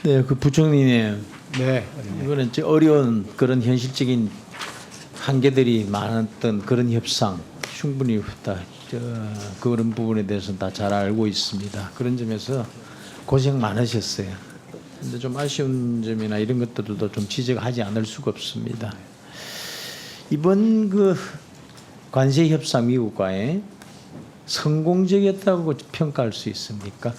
네, 그 부총리님, 네. 이거는 어려운 그런 현실적인 한계들이 많았던 그런 협상 충분히 그런 부분에 대해서는 다 잘 알고 있습니다. 그런 점에서 고생 많으셨어요. 근데 좀 아쉬운 점이나 이런 것들도 좀 지적하지 않을 수가 없습니다. 이번 그 관세 협상 미국과의 성공적이었다고 평가할 수 있습니까?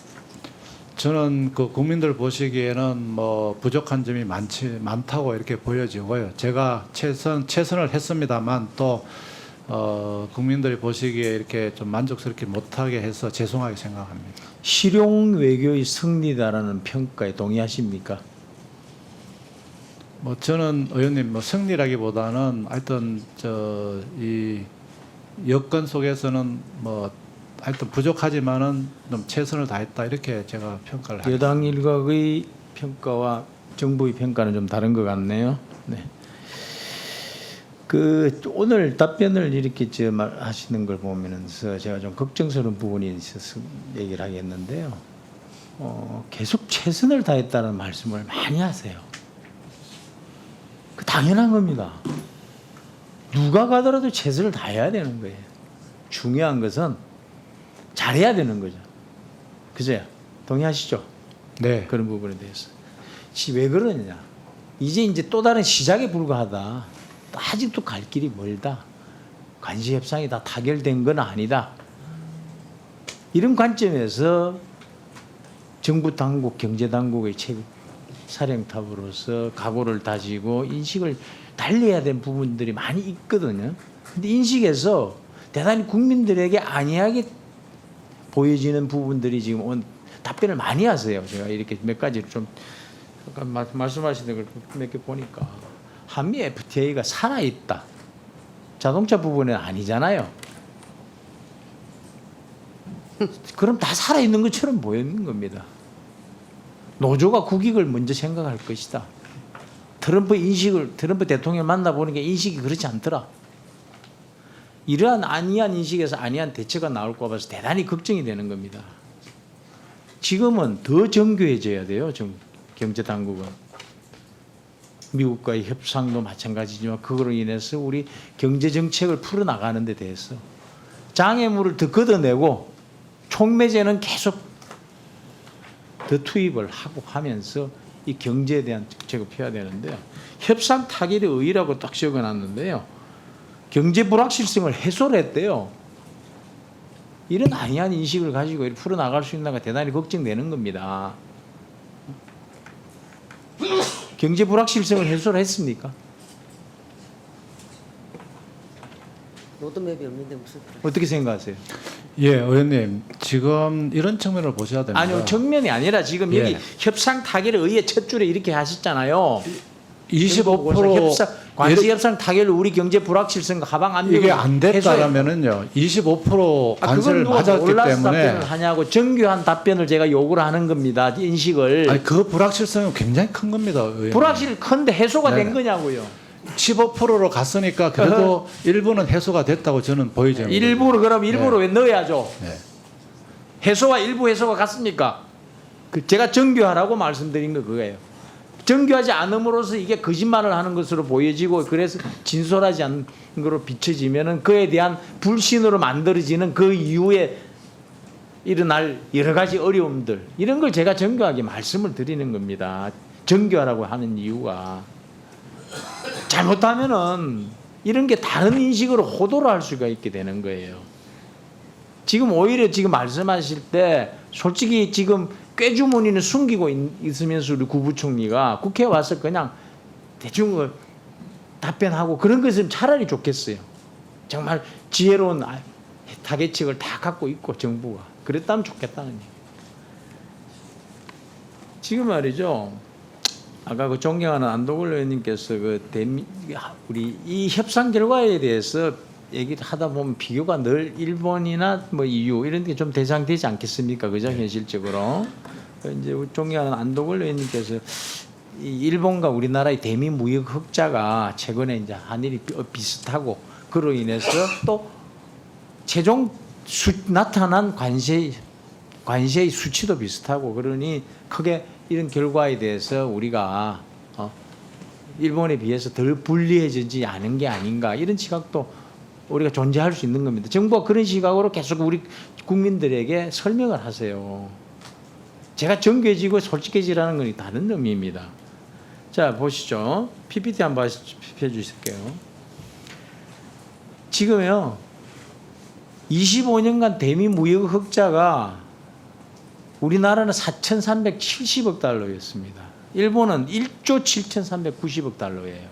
저는 그 국민들 보시기에는 뭐 부족한 점이 많다고 이렇게 보여지고요. 제가 최선을 했습니다만 또 국민들이 보시기에 이렇게 좀 만족스럽게 못하게 해서 죄송하게 생각합니다. 실용 외교의 승리다라는 평가에 동의하십니까? 뭐 저는 의원님 뭐 승리라기보다는 하여튼 이 여건 속에서는 뭐 하여튼 부족하지만은 좀 최선을 다했다 이렇게 제가 평가를 합니다. 여당 일각의 평가와 정부의 평가는 좀 다른 것 같네요. 네. 그 오늘 답변을 이렇게 하시는 걸 보면서 제가 좀 걱정스러운 부분이 있어서 얘기를 하겠는데요. 계속 최선을 다했다는 말씀을 많이 하세요. 그 당연한 겁니다. 누가 가더라도 최선을 다해야 되는 거예요. 중요한 것은 잘해야 되는 거죠. 그죠? 동의하시죠? 네. 그런 부분에 대해서. 왜 그러느냐? 이제 또 다른 시작에 불과하다. 아직도 갈 길이 멀다. 관세 협상이 다 타결된 건 아니다. 이런 관점에서 정부 당국, 경제 당국의 사령탑으로서 각오를 다지고 인식을 달리해야 되는 부분들이 많이 있거든요. 근데 인식에서 대단히 국민들에게 안이하게 보여지는 부분들이 지금 오늘 답변을 많이 하세요. 제가 이렇게 몇 가지를 좀 잠깐 말씀하시는 걸 몇 개 보니까 한미 FTA가 살아있다. 자동차 부분은 아니잖아요. 그럼 다 살아있는 것처럼 보이는 겁니다. 노조가 국익을 먼저 생각할 것이다. 트럼프 대통령을 만나보는 게 인식이 그렇지 않더라. 이러한 안이한 인식에서 안이한 대처가 나올까 봐서 대단히 걱정이 되는 겁니다. 지금은 더 정교해져야 돼요. 경제당국은. 미국과의 협상도 마찬가지지만 그거로 인해서 우리 경제정책을 풀어나가는 데 대해서 장애물을 더 걷어내고 촉매제는 계속 더 투입을 하고 하면서 이 경제에 대한 정책을 펴야 되는데요. 협상 타결의 의의라고 딱 적어놨는데요. 경제 불확실성을 해소를 했대요. 이런 안이한 인식을 가지고 풀어나갈 수 있는가 대단히 걱정되는 겁니다. 경제 불확실성을 해소를 했습니까? 로드맵이 없는데 무슨 어떻게 생각하세요? 예, 의원님 지금 이런 측면을 보셔야 됩니다. 아니요, 정면이 아니라 지금 여기 예. 협상 타결의 의의 첫 줄에 이렇게 하셨잖아요. 25% 협상, 관세 협상 타결 우리 경제 불확실성과 하방 압력을 이게 안 됐다라면은요 25% 관세를 맞았기 때문에 답변을 하냐고 정교한 답변을 제가 요구를 하는 겁니다. 인식을. 아니 그 불확실성은 굉장히 큰 겁니다. 의원님. 불확실 큰데 해소가 네. 된 거냐고요. 15%로 갔으니까 그래도 일부는 해소가 됐다고 저는 보이죠. 일부러 그럼 일부러 왜 넣어야죠? 네. 해소와 일부 해소가 같습니까? 제가 정교하라고 말씀드린 거 그거예요. 정교하지 않음으로써 이게 거짓말을 하는 것으로 보여지고 그래서 진솔하지 않은 것으로 비춰지면은 그에 대한 불신으로 만들어지는 그 이후에 일어날 여러 가지 어려움들 이런 걸 제가 정교하게 말씀을 드리는 겁니다. 정교하라고 하는 이유가 잘못하면은 이런 게 다른 인식으로 호도를 할 수가 있게 되는 거예요. 지금 오히려 지금 말씀하실 때 솔직히 지금 꾀주머니는 숨기고 있으면서 우리 구부총리가 국회에 와서 그냥 대충 답변하고 그런 것은 차라리 좋겠어요. 정말 지혜로운 타겟책을 다 갖고 있고 정부가 그랬다면 좋겠다는 얘기예요. 지금 말이죠. 아까 그 존경하는 안도걸 의원님께서 우리 이 협상 결과에 대해서 얘기를 하다 보면 비교가 늘 일본이나 뭐 EU 이런 게 좀 대상되지 않겠습니까? 그죠? 현실적으로. 이제 존경하는 안도걸 의원님께서 이 일본과 우리나라의 대미 무역 흑자가 최근에 이제 한일이 비슷하고 그로 인해서 또 최종 나타난 관세의 수치도 비슷하고 그러니 크게 이런 결과에 대해서 우리가 일본에 비해서 덜 불리해지지 않은 게 아닌가 이런 시각도 우리가 존재할 수 있는 겁니다. 정부가 그런 시각으로 계속 우리 국민들에게 설명을 하세요. 제가 정교해지고 솔직해지라는 건 다른 의미입니다. 자, 보시죠. PPT 한번 펴주실게요. 지금요, 25년간 대미 무역 흑자가 우리나라는 4,370억 달러였습니다. 일본은 1조 7,390억 달러예요.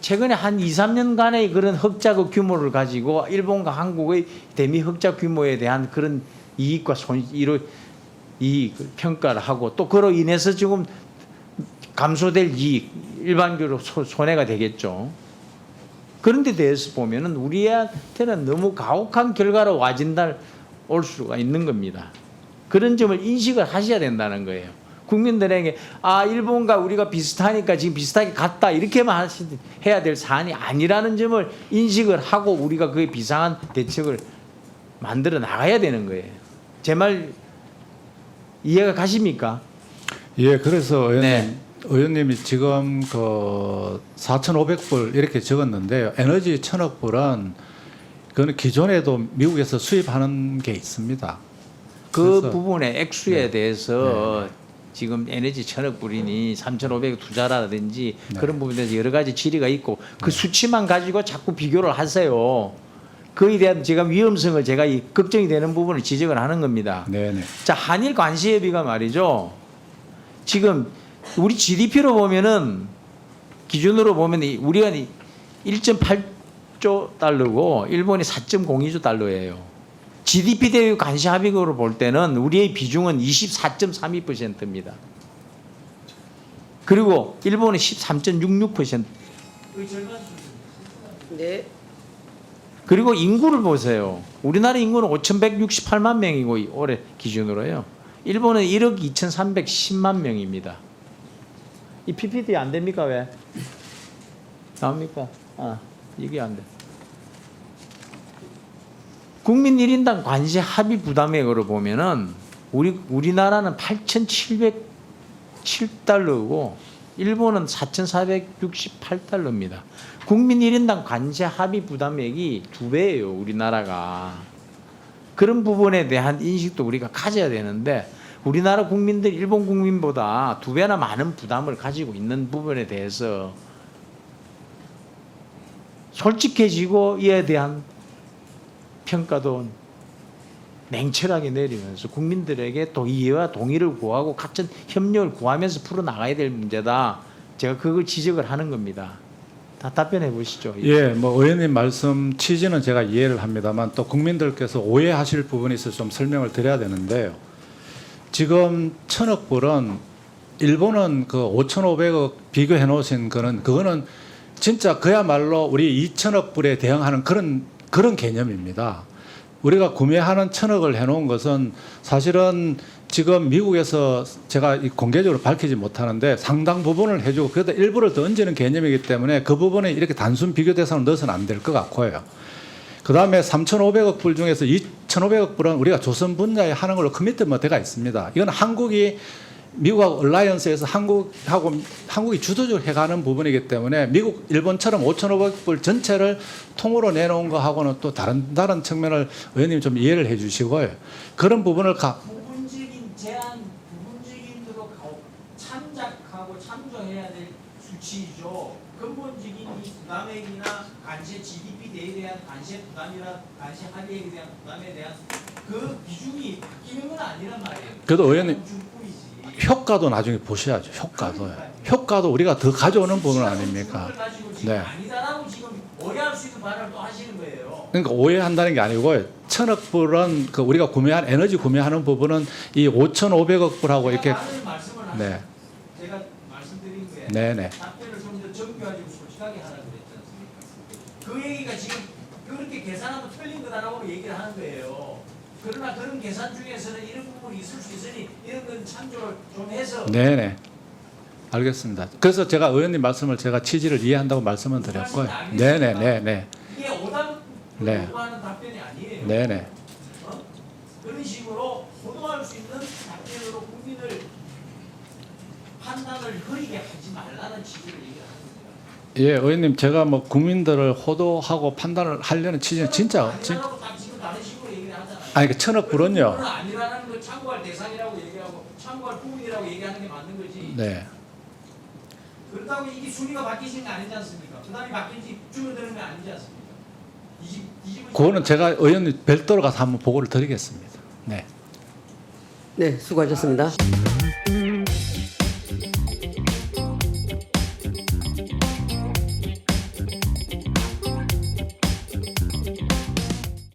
최근에 한 2, 3년간의 그런 흑자 규모를 가지고 일본과 한국의 대미 흑자 규모에 대한 그런 이익과 이익 평가를 하고 또 그로 인해서 지금 감소될 이익, 일반적으로 손해가 되겠죠. 그런 데 대해서 보면은 우리한테는 너무 가혹한 결과로 올 수가 있는 겁니다. 그런 점을 인식을 하셔야 된다는 거예요. 국민들에게 일본과 우리가 비슷하니까 지금 비슷하게 갔다 이렇게만 해야 될 사안이 아니라는 점을 인식을 하고 우리가 그에 비상한 대책을 만들어 나가야 되는 거예요. 제 말 이해가 가십니까? 예, 그래서 네. 의원님이 지금 그 4,500불 이렇게 적었는데요. 에너지 1,000억 불은 그거는 기존에도 미국에서 수입하는 게 있습니다. 그 그래서, 부분의 액수에 네. 대해서 지금 에너지 1,000억 불이니 3,500억 투자라든지 네. 그런 부분에 대해서 여러 가지 질의가 있고 그 수치만 가지고 자꾸 비교를 하세요. 그에 대한 제가 위험성을 제가 걱정이 되는 부분을 지적을 하는 겁니다. 네네. 자, 한일 관시 협의가 말이죠. 지금 우리 GDP로 보면은 기준으로 보면 우리가 1.8조 달러고 일본이 4.02조 달러예요. GDP 대비 관시 합의금으로 볼 때는 우리의 비중은 24.32%입니다. 그리고 일본은 13.66%. 네. 그리고 인구를 보세요. 우리나라 인구는 5,168만 명이고 올해 기준으로요. 일본은 1억 2,310만 명입니다. 이 PPT 안 됩니까? 왜? 나옵니까? 이게 안 돼. 국민 1인당 관세 합의 부담액으로 보면은 우리나라는 8,707달러고 일본은 4,468달러입니다. 국민 1인당 관세 합의 부담액이 2배예요, 우리나라가. 그런 부분에 대한 인식도 우리가 가져야 되는데 우리나라 국민들 일본 국민보다 2배나 많은 부담을 가지고 있는 부분에 대해서 솔직해지고 이에 대한 평가도 냉철하게 내리면서 국민들에게 또 이해와 동의를 구하고 같은 협력을 구하면서 풀어나가야 될 문제다. 제가 그걸 지적을 하는 겁니다. 다 답변해 보시죠. 예, 뭐 의원님 말씀 취지는 제가 이해를 합니다만 또 국민들께서 오해하실 부분이 있어서 좀 설명을 드려야 되는데요. 지금 1,000억 불은 일본은 그 5,500억 비교해 놓으신 그거는 진짜 그야말로 우리 2,000억 불에 대응하는 그런 개념입니다. 우리가 구매하는 1,000억을 해놓은 것은 사실은 지금 미국에서 제가 공개적으로 밝히지 못하는데 상당 부분을 해주고 그래도 일부를 더 얹는 개념이기 때문에 그 부분에 이렇게 단순 비교 대상으로 넣어서는 안 될 것 같고요. 그 다음에 3,500억 불 중에서 2,500억 불은 우리가 조선 분야에 하는 걸로 커미트먼트 되어 있습니다. 이건 한국이 미국하고 얼라이언스에서 한국이 주도적으로 해가는 부분이기 때문에 미국, 일본처럼 5,500불 전체를 통으로 내놓은 거하고는 또 다른 측면을 의원님 좀 이해를 해 주시고요. 그런 부분을 부분적인 제한, 부분적인 대로 참작하고 참조해야 될 수치이죠. 근본적인 이 부담액이나 관세 GDP 대에 대한 관세 부담이나 관세 합의액에 대한 부담에 대한 그 비중이 바뀌는 건 아니란 말이에요. 그래도 의원님 중뿐이지. 효과도 나중에 보셔야죠. 효과도 우리가 더 가져오는 부분 아닙니까? 네. 아니다라고 지금 오해할 수 있는 발언을 또 하시는 거예요. 그러니까 오해한다는 게 아니고 1,000억 불은 그 우리가 에너지 구매하는 부분은 이 5,500억 불하고 이렇게 말씀을 네. 제가 말씀드린 거에 네네. 답변을 좀 더 정교하고 솔직하게 하라고 그랬지 않습니까? 그 얘기가 지금 그렇게 계산하면 틀린 거다라고 얘기를 하는 거예요. 그러나 그런 계산 중에서는 이런 부분이 있을 수 있으니 이런 건 참조를 좀 해서. 네네. 알겠습니다. 그래서 제가 의원님 말씀을 제가 취지를 이해한다고 말씀을 드렸고요. 네네네네. 이게 오답을 네. 요구하는 답변이 아니에요. 네네. 그런 식으로 호도할 수 있는 답변으로 국민을 판단을 흐리게 하지 말라는 취지를 얘기하는 거예요. 예, 의원님 제가 뭐 국민들을 호도하고 판단을 하려는 취지는 진짜 아니라고 딱 지금 다른 식으로 얘기를 하잖아요. 아니 그 1,000억 불은요. 그건 아니라는 거 참고할 대상이라고 얘기하고 참고할 부분이라고 얘기하는 게 맞는 거지. 네. 그렇다고 이게 순위가 바뀌시는 게 아니지 않습니까? 부담이 바뀐지 줄어드는 게 아니지 않습니까? 그거는 제가 의원님 별도로 가서 한번 보고를 드리겠습니다. 네. 네, 수고하셨습니다.